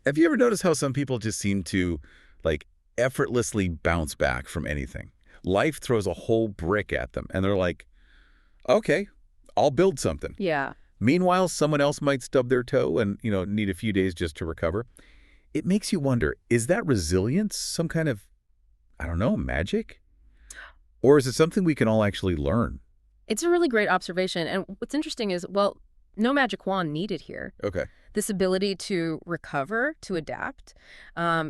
Have you ever noticed how some people just seem to, like, effortlessly bounce back from anything? Life throws a whole brick at them, and they're like, okay, I'll build something. Yeah. Meanwhile, someone else might stub their toe and, need a few days just to recover. It makes you wonder, is that resilience some kind of, I don't know, magic? Or is it something we can all actually learn? It's a really great observation. And what's interesting is, well, no magic wand needed here. Okay. This ability to recover, to adapt,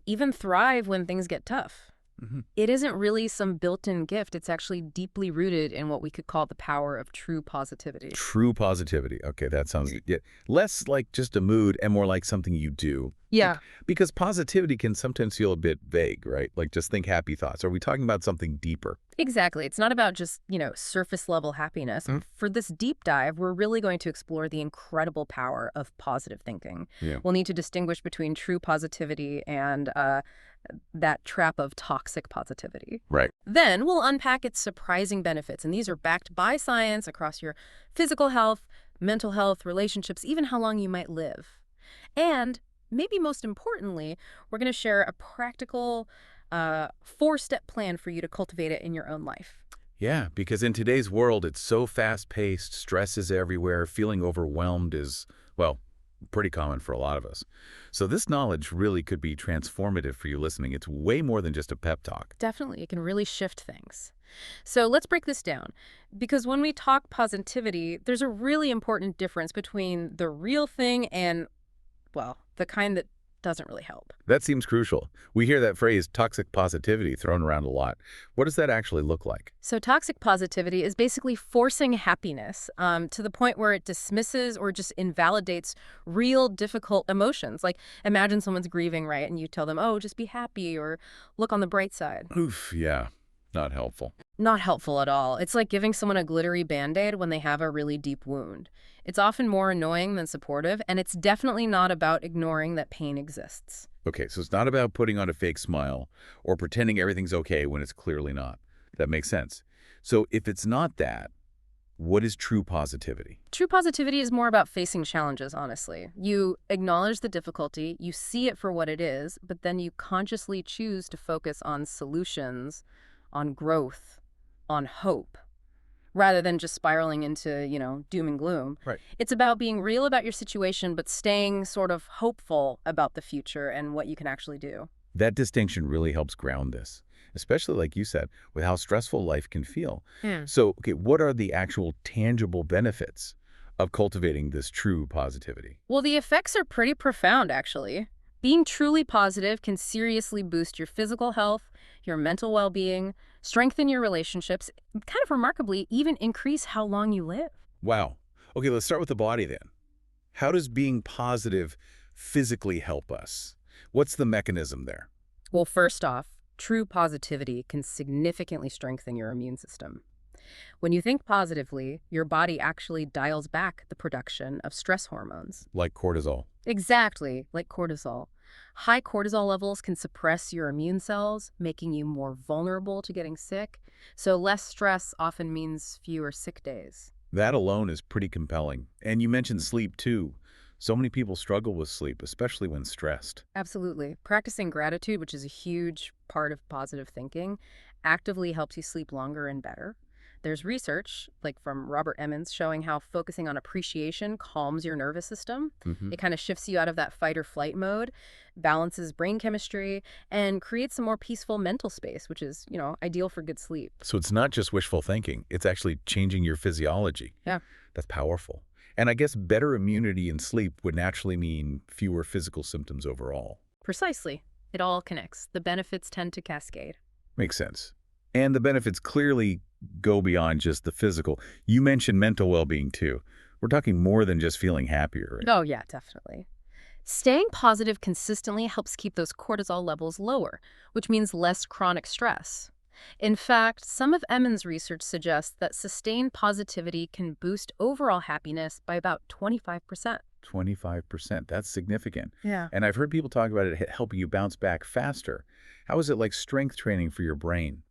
even thrive when things get tough. hmm It isn't really some built-in gift. It's actually deeply rooted in what we could call the power of true positivity. True positivity. Okay, that sounds yeah, less like just a mood and more like something you do. Yeah. Because positivity can sometimes feel a bit vague, right? Like just think happy thoughts. Are we talking about something deeper? Exactly. It's not about just, surface level happiness. Mm. For this deep dive, we're really going to explore the incredible power of positive thinking. Yeah. We'll need to distinguish between true positivity and that trap of toxic positivity. Right. Then we'll unpack its surprising benefits, and these are backed by science across your physical health, mental health, relationships, even how long you might live. And maybe most importantly, we're going to share a practical four-step plan for you to cultivate it in your own life. Yeah, because in today's world, it's so fast-paced, stress is everywhere, feeling overwhelmed is, well, pretty common for a lot of us. So this knowledge really could be transformative for you listening. It's way more than just a pep talk. Definitely, it can really shift things. So let's break this down. Because when we talk positivity, there's a really important difference between the real thing and, well, the kind that doesn't really help. That seems crucial. We hear that phrase, toxic positivity, thrown around a lot. What does that actually look like? So toxic positivity is basically forcing happiness to the point where it dismisses or just invalidates real difficult emotions. Like imagine someone's grieving, right? And you tell them, oh, just be happy or look on the bright side. Oof, yeah, not helpful. Not helpful at all. It's like giving someone a glittery Band-Aid when they have a really deep wound. It's often more annoying than supportive, and it's definitely not about ignoring that pain exists. Okay, so it's not about putting on a fake smile or pretending everything's okay when it's clearly not. That makes sense. So if it's not that, what is true positivity? True positivity is more about facing challenges, honestly. You acknowledge the difficulty, you see it for what it is, but then you consciously choose to focus on solutions, on growth, on hope, rather than just spiraling into, doom and gloom. Right. It's about being real about your situation, but staying sort of hopeful about the future and what you can actually do. That distinction really helps ground this, especially like you said, with how stressful life can feel. Yeah. So, okay, what are the actual tangible benefits of cultivating this true positivity? Well, the effects are pretty profound, actually. Being truly positive can seriously boost your physical health, your mental well-being, strengthen your relationships, kind of remarkably, even increase how long you live. Wow. Okay, let's start with the body then. How does being positive physically help us? What's the mechanism there? Well, first off, true positivity can significantly strengthen your immune system. When you think positively, your body actually dials back the production of stress hormones. Like cortisol. Exactly, like cortisol. High cortisol levels can suppress your immune cells, making you more vulnerable to getting sick. So less stress often means fewer sick days. That alone is pretty compelling. And you mentioned sleep too. So many people struggle with sleep, especially when stressed. Absolutely. Practicing gratitude, which is a huge part of positive thinking, actively helps you sleep longer and better. There's research, like from Robert Emmons, showing how focusing on appreciation calms your nervous system. hmm It kind of shifts you out of that fight or flight mode, balances brain chemistry, and creates a more peaceful mental space, which is, ideal for good sleep. So it's not just wishful thinking, it's actually changing your physiology. Yeah. That's powerful. And I guess better immunity in sleep would naturally mean fewer physical symptoms overall. Precisely. It all connects. The benefits tend to cascade. Makes sense. And the benefits clearly go beyond just the physical. You mentioned mental well-being too. We're talking more than just feeling happier, right? Oh, yeah, definitely. Staying positive consistently helps keep those cortisol levels lower, which means less chronic stress. In fact, some of Emmons' research suggests that sustained positivity can boost overall happiness by about 25%. 25%. That's significant. Yeah. And I've heard people talk about it helping you bounce back faster. How is it like strength training for your brain?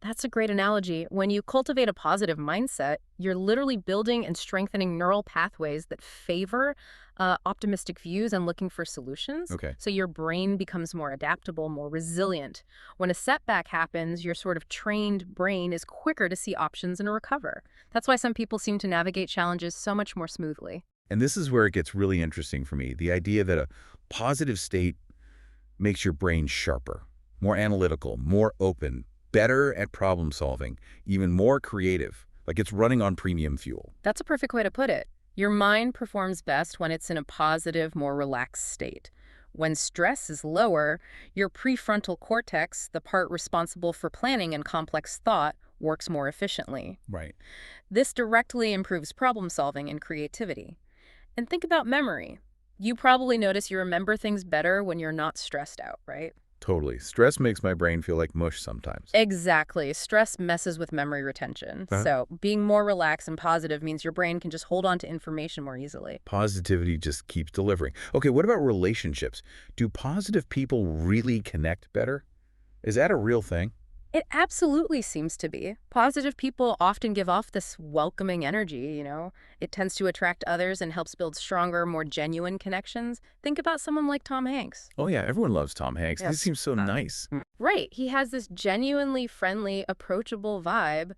That's a great analogy. When you cultivate a positive mindset, you're literally building and strengthening neural pathways that favor optimistic views and looking for solutions. Okay. So your brain becomes more adaptable, more resilient. When a setback happens, your sort of trained brain is quicker to see options and recover. That's why some people seem to navigate challenges so much more smoothly. And this is where it gets really interesting for me. The idea that a positive state makes your brain sharper, more analytical, more open, better at problem solving, even more creative, like it's running on premium fuel. That's a perfect way to put it. Your mind performs best when it's in a positive, more relaxed state. When stress is lower, your prefrontal cortex, the part responsible for planning and complex thought, works more efficiently. Right. This directly improves problem solving and creativity. And think about memory. You probably notice you remember things better when you're not stressed out, right? Totally. Stress makes my brain feel like mush sometimes. Exactly. Stress messes with memory retention. Huh? So being more relaxed and positive means your brain can just hold on to information more easily. Positivity just keeps delivering. Okay, what about relationships? Do positive people really connect better? Is that a real thing? It absolutely seems to be. Positive people often give off this welcoming energy. It tends to attract others and helps build stronger, more genuine connections. Think about someone like Tom Hanks. Oh yeah, everyone loves Tom Hanks. He Yes. seems so nice. Right. He has this genuinely friendly, approachable vibe.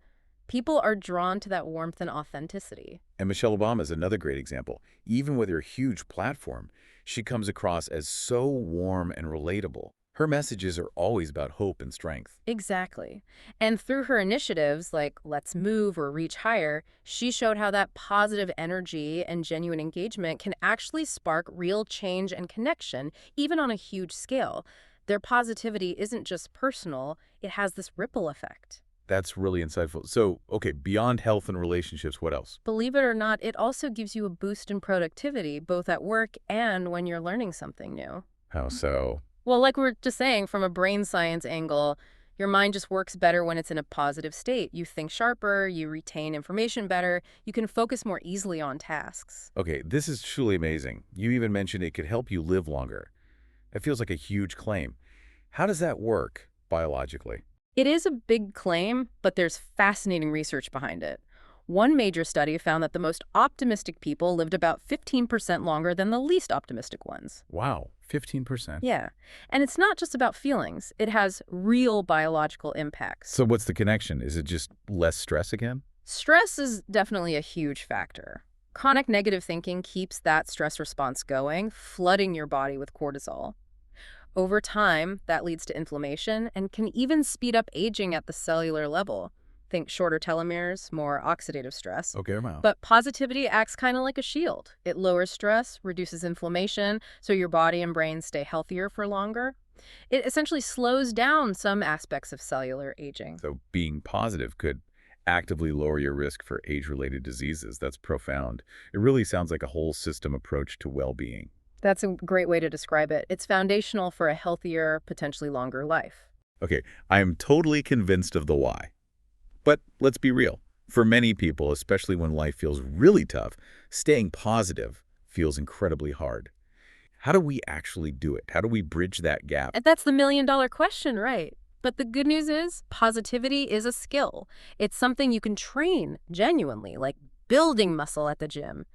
People are drawn to that warmth and authenticity. And Michelle Obama is another great example. Even with her huge platform, she comes across as so warm and relatable. Her messages are always about hope and strength. Exactly. And through her initiatives like Let's Move or Reach Higher, she showed how that positive energy and genuine engagement can actually spark real change and connection, even on a huge scale. Their positivity isn't just personal, it has this ripple effect. That's really insightful. So, okay, beyond health and relationships, what else? Believe it or not, it also gives you a boost in productivity, both at work and when you're learning something new. How so? Well, like we were just saying, from a brain science angle, your mind just works better when it's in a positive state. You think sharper, you retain information better, you can focus more easily on tasks. Okay, this is truly amazing. You even mentioned it could help you live longer. It feels like a huge claim. How does that work biologically? It is a big claim, but there's fascinating research behind it. One major study found that the most optimistic people lived about 15% longer than the least optimistic ones. Wow, 15%. Yeah. And it's not just about feelings. It has real biological impacts. So what's the connection? Is it just less stress again? Stress is definitely a huge factor. Chronic negative thinking keeps that stress response going, flooding your body with cortisol. Over time, that leads to inflammation and can even speed up aging at the cellular level. Think shorter telomeres, more oxidative stress. Okay, wow. But positivity acts kind of like a shield. It lowers stress, reduces inflammation, so your body and brain stay healthier for longer. It essentially slows down some aspects of cellular aging. So being positive could actively lower your risk for age-related diseases. That's profound. It really sounds like a whole system approach to well-being. That's a great way to describe it. It's foundational for a healthier, potentially longer life. Okay, I am totally convinced of the why. But let's be real. For many people, especially when life feels really tough, staying positive feels incredibly hard. How do we actually do it? How do we bridge that gap? And that's the million-dollar question, right? But the good news is positivity is a skill. It's something you can train genuinely, like building muscle at the gym.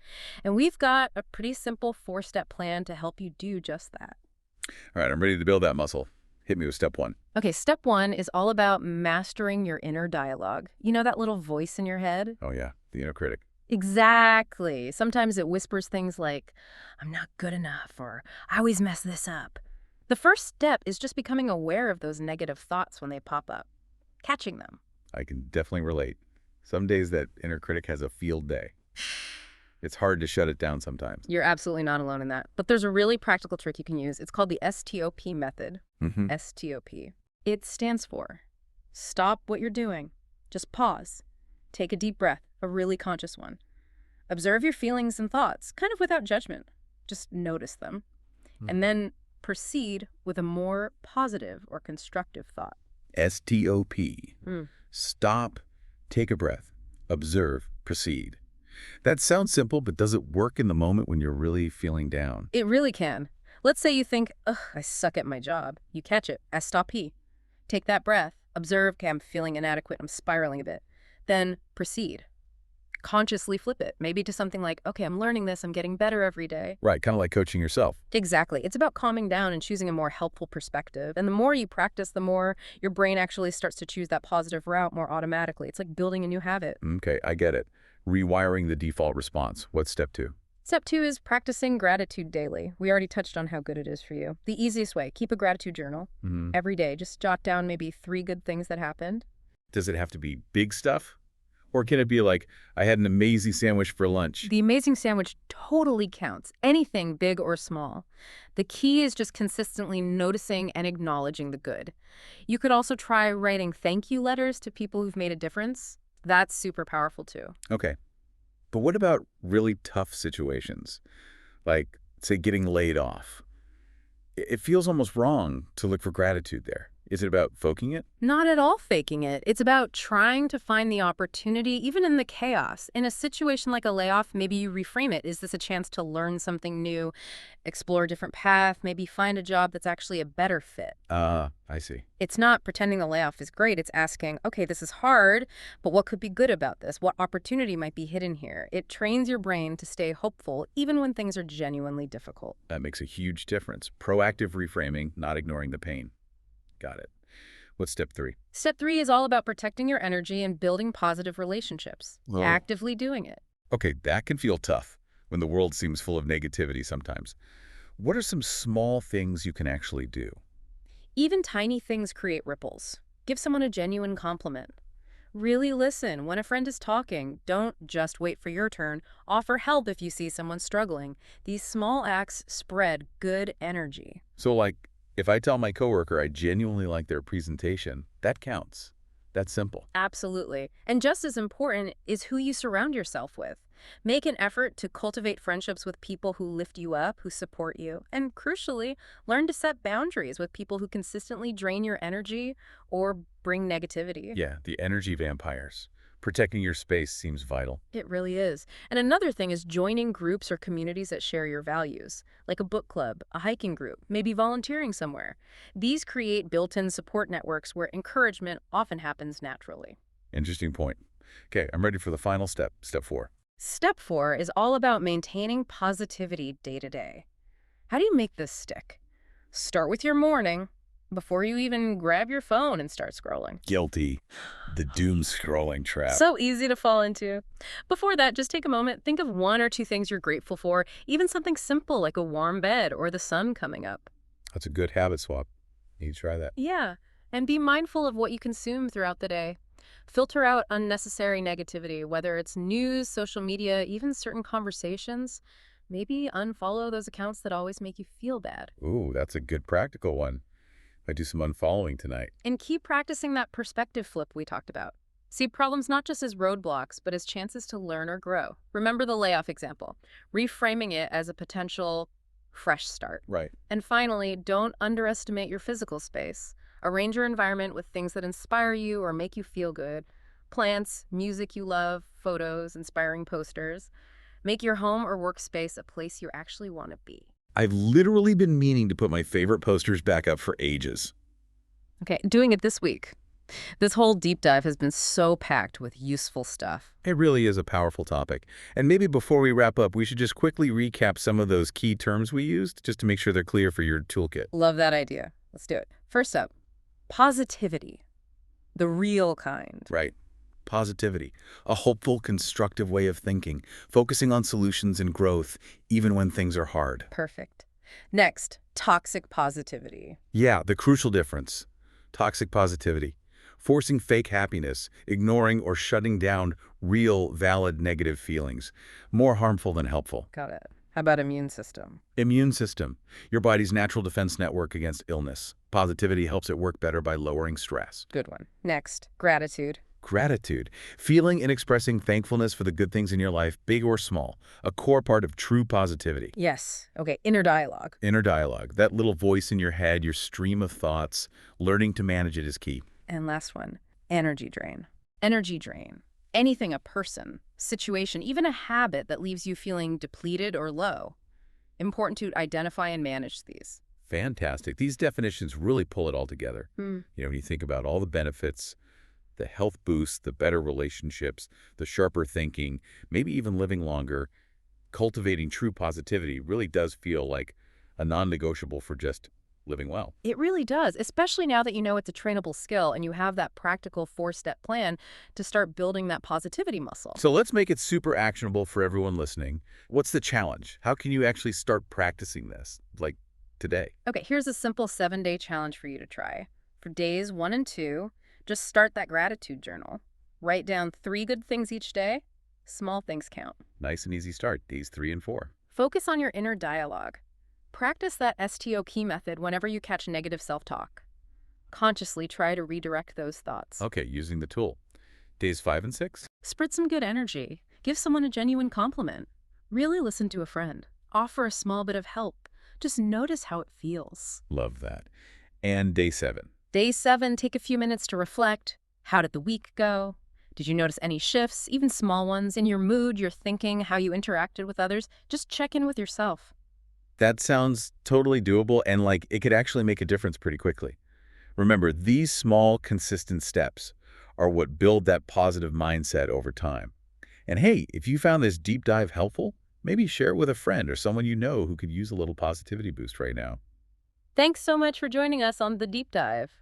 And we've got a pretty simple 4-step plan to help you do just that. All right, I'm ready to build that muscle. Hit me with step 1. Okay, step 1 is all about mastering your inner dialogue. You know that little voice in your head? Oh yeah, the inner critic. Exactly. Sometimes it whispers things like, I'm not good enough, or I always mess this up. The first step is just becoming aware of those negative thoughts when they pop up, catching them. I can definitely relate. Some days that inner critic has a field day. It's hard to shut it down sometimes. You're absolutely not alone in that. But there's a really practical trick you can use. It's called the STOP method. STOP. It stands for stop what you're doing. Just pause. Take a deep breath, a really conscious one. Observe your feelings and thoughts, kind of without judgment. Just notice them. And then proceed with a more positive or constructive thought. STOP. Stop, take a breath, observe, proceed. That sounds simple, but does it work in the moment when you're really feeling down? It really can. Let's say you think, ugh, I suck at my job. You catch it. STOP. Take that breath. Observe, okay, I'm feeling inadequate, I'm spiraling a bit. Then proceed. Consciously flip it, maybe to something like, okay, I'm learning this, I'm getting better every day. Right, kind of like coaching yourself. Exactly. It's about calming down and choosing a more helpful perspective. And the more you practice, the more your brain actually starts to choose that positive route more automatically. It's like building a new habit. Okay, I get it. Rewiring the default response. What's step 2? Step 2 is practicing gratitude daily. We already touched on how good it is for you. The easiest way, keep a gratitude journal every day. Just jot down maybe 3 good things that happened. Does it have to be big stuff? Or can it be like, I had an amazing sandwich for lunch? The amazing sandwich totally counts, anything big or small. The key is just consistently noticing and acknowledging the good. You could also try writing thank you letters to people who've made a difference. That's super powerful too. Okay. But what about really tough situations? Like, say, getting laid off. It feels almost wrong to look for gratitude there. Is it about faking it? Not at all faking it. It's about trying to find the opportunity, even in the chaos. In a situation like a layoff, maybe you reframe it. Is this a chance to learn something new, explore a different path, maybe find a job that's actually a better fit? I see. It's not pretending the layoff is great. It's asking, okay, this is hard, but what could be good about this? What opportunity might be hidden here? It trains your brain to stay hopeful, even when things are genuinely difficult. That makes a huge difference. Proactive reframing, not ignoring the pain. Got it. What's step 3? Step 3 is all about protecting your energy and building positive relationships. Well, Actively doing it. okay, that can feel tough when the world seems full of negativity sometimes. What are some small things you can actually do? Even tiny things create ripples. Give someone a genuine compliment. Really listen when a friend is talking. Don't just wait for your turn. Offer help if you see someone struggling. These small acts spread good energy. So, like, if I tell my coworker I genuinely like their presentation, that counts. That's simple. Absolutely. And just as important is who you surround yourself with. Make an effort to cultivate friendships with people who lift you up, who support you. And crucially, learn to set boundaries with people who consistently drain your energy or bring negativity. Yeah, the energy vampires. Protecting your space seems vital. It really is. And another thing is joining groups or communities that share your values, like a book club, a hiking group, maybe volunteering somewhere. These create built-in support networks where encouragement often happens naturally. Interesting point. Okay, I'm ready for the final step, step 4. Step 4 is all about maintaining positivity day to day. How do you make this stick? Start with your morning before you even grab your phone and start scrolling. Guilty. The doom scrolling trap. So easy to fall into. Before that, just take a moment, think of 1 or 2 things you're grateful for, even something simple like a warm bed or the sun coming up. That's a good habit swap. You try that. Yeah, and be mindful of what you consume throughout the day. Filter out unnecessary negativity, whether it's news, social media, even certain conversations. Maybe unfollow those accounts that always make you feel bad. Ooh, that's a good practical one. I do some unfollowing tonight. And keep practicing that perspective flip we talked about. See problems not just as roadblocks, but as chances to learn or grow. Remember the layoff example, reframing it as a potential fresh start. Right. And finally, don't underestimate your physical space. Arrange your environment with things that inspire you or make you feel good. Plants, music you love, photos, inspiring posters. Make your home or workspace a place you actually want to be. I've literally been meaning to put my favorite posters back up for ages. Okay, doing it this week. This whole deep dive has been so packed with useful stuff. It really is a powerful topic. And maybe before we wrap up, we should just quickly recap some of those key terms we used, just to make sure they're clear for your toolkit. Love that idea. Let's do it. First up, positivity. The real kind. Right. Positivity. A hopeful, constructive way of thinking, focusing on solutions and growth, even when things are hard. Perfect. Next, toxic positivity. Yeah, the crucial difference. Toxic positivity. Forcing fake happiness, ignoring or shutting down real, valid negative feelings. More harmful than helpful. Got it. How about immune system? Immune system. Your body's natural defense network against illness. Positivity helps it work better by lowering stress. Good one. Next, gratitude. Gratitude. Feeling and expressing thankfulness for the good things in your life, big or small. A core part of true positivity. Yes. Okay, inner dialogue. Inner dialogue. That little voice in your head, your stream of thoughts. Learning to manage it is key. And last one, energy drain. Energy drain. Anything, a person, situation, even a habit that leaves you feeling depleted or low. Important to identify and manage these. Fantastic. These definitions really pull it all together. Hmm. When you think about all the benefits, the health boosts, the better relationships, the sharper thinking, maybe even living longer, cultivating true positivity really does feel like a non-negotiable for just living well. It really does, especially now that you know it's a trainable skill and you have that practical four-step plan to start building that positivity muscle. So let's make it super actionable for everyone listening. What's the challenge? How can you actually start practicing this, like today? Okay, here's a simple 7-day challenge for you to try. For days 1 and 2, just start that gratitude journal. Write down 3 good things each day. Small things count. Nice and easy start, days 3 and 4. Focus on your inner dialogue. Practice that STO key method whenever you catch negative self-talk. Consciously try to redirect those thoughts. Okay, using the tool. Days 5 and 6? Spread some good energy. Give someone a genuine compliment. Really listen to a friend. Offer a small bit of help. Just notice how it feels. Love that. And day 7? Day 7, take a few minutes to reflect. How did the week go? Did you notice any shifts, even small ones, in your mood, your thinking, how you interacted with others? Just check in with yourself. That sounds totally doable and like it could actually make a difference pretty quickly. Remember, these small, consistent steps are what build that positive mindset over time. And hey, if you found this deep dive helpful, maybe share it with a friend or someone you know who could use a little positivity boost right now. Thanks so much for joining us on The Deep Dive.